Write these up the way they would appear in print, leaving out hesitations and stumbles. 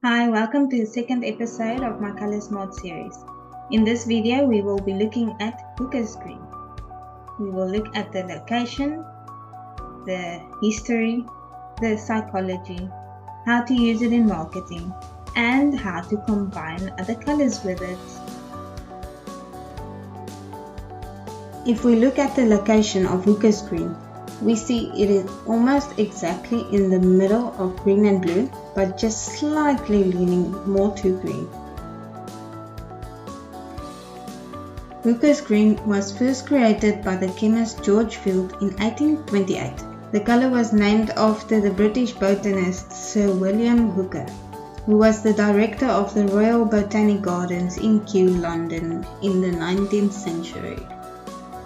Hi, welcome to the second episode of my Colors Mod series. In this video, we will be looking at HOOKER'S green. We will look at the location, the history, the psychology, how to use it in marketing, and how to combine other colors with it. If we look at the location of HOOKER'S green, we see it is almost exactly in the middle of green and blue, but just slightly leaning more to green. HOOKER'S green was first created by the chemist George Field in 1828. The colour was named after the British botanist Sir William Hooker, who was the director of the Royal Botanic Gardens in Kew, London in the 19th century.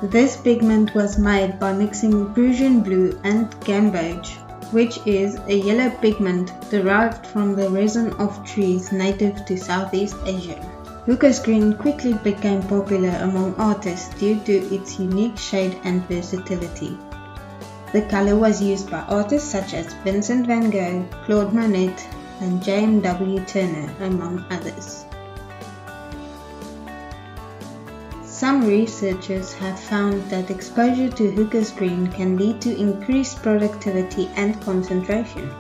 This pigment was made by mixing Prussian blue and gamboge, which is a yellow pigment derived from the resin of trees native to Southeast Asia. HOOKER'S green quickly became popular among artists due to its unique shade and versatility. The color was used by artists such as Vincent van Gogh, Claude Monet, and James W. Turner, among others. Some researchers have found that exposure to HOOKER'S green can lead to increased productivity and concentration.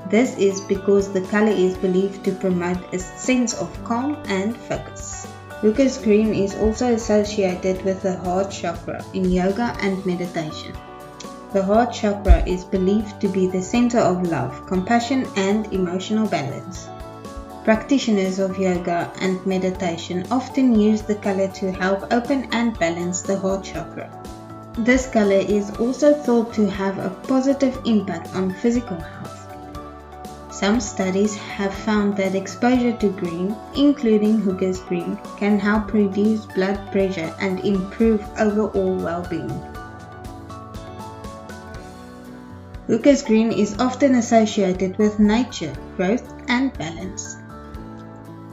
This is because the color is believed to promote a sense of calm and focus. HOOKER'S green is also associated with the heart chakra in yoga and meditation. The heart chakra is believed to be the center of love, compassion, and emotional balance. Practitioners of yoga and meditation often use the color to help open and balance the heart chakra. This color is also thought to have a positive impact on physical health. Some studies have found that exposure to green, including HOOKER'S green, can help reduce blood pressure and improve overall well-being. HOOKER'S green is often associated with nature, growth, and balance.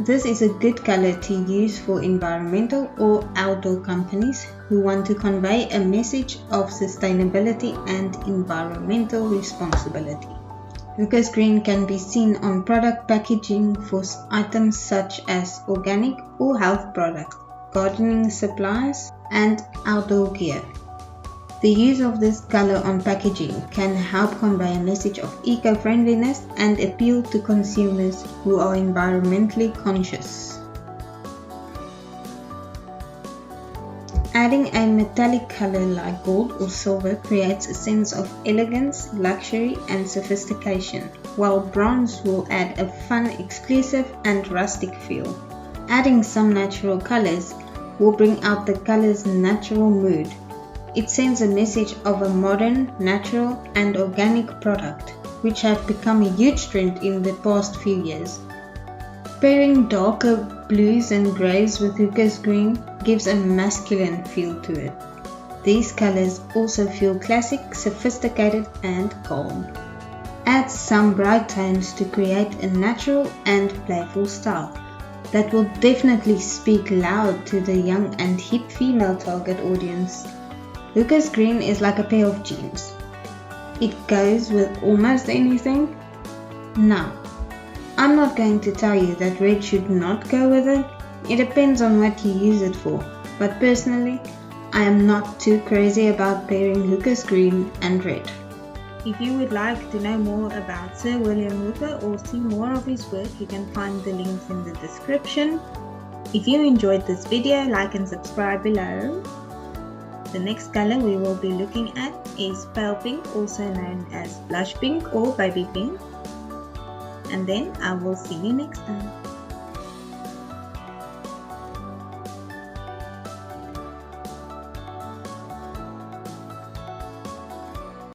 This is a good color to use for environmental or outdoor companies who want to convey a message of sustainability and environmental responsibility. HOOKER'S green can be seen on product packaging for items such as organic or health products, gardening supplies, and outdoor gear. The use of this color on packaging can help convey a message of eco-friendliness and appeal to consumers who are environmentally conscious. Adding a metallic color like gold or silver creates a sense of elegance, luxury, and sophistication, while bronze will add a fun, exclusive, and rustic feel. Adding some natural colors will bring out the color's natural mood. It sends a message of a modern, natural, and organic product, which have become a huge trend in the past few years. Pairing darker blues and greys with HOOKER'S green gives a masculine feel to it. These colors also feel classic, sophisticated, and calm. Add some bright tones to create a natural and playful style that will definitely speak loud to the young and hip female target audience. HOOKER'S green is like a pair of jeans. It goes with almost anything. Now, I'm not going to tell you that red should not go with it. It depends on what you use it for. But personally, I am not too crazy about pairing HOOKER'S green and red. If you would like to know more about Sir William Hooker or see more of his work, you can find the links in the description. If you enjoyed this video, like and subscribe below. The next color we will be looking at is pale pink, also known as blush pink or baby pink. And then I will see you next time.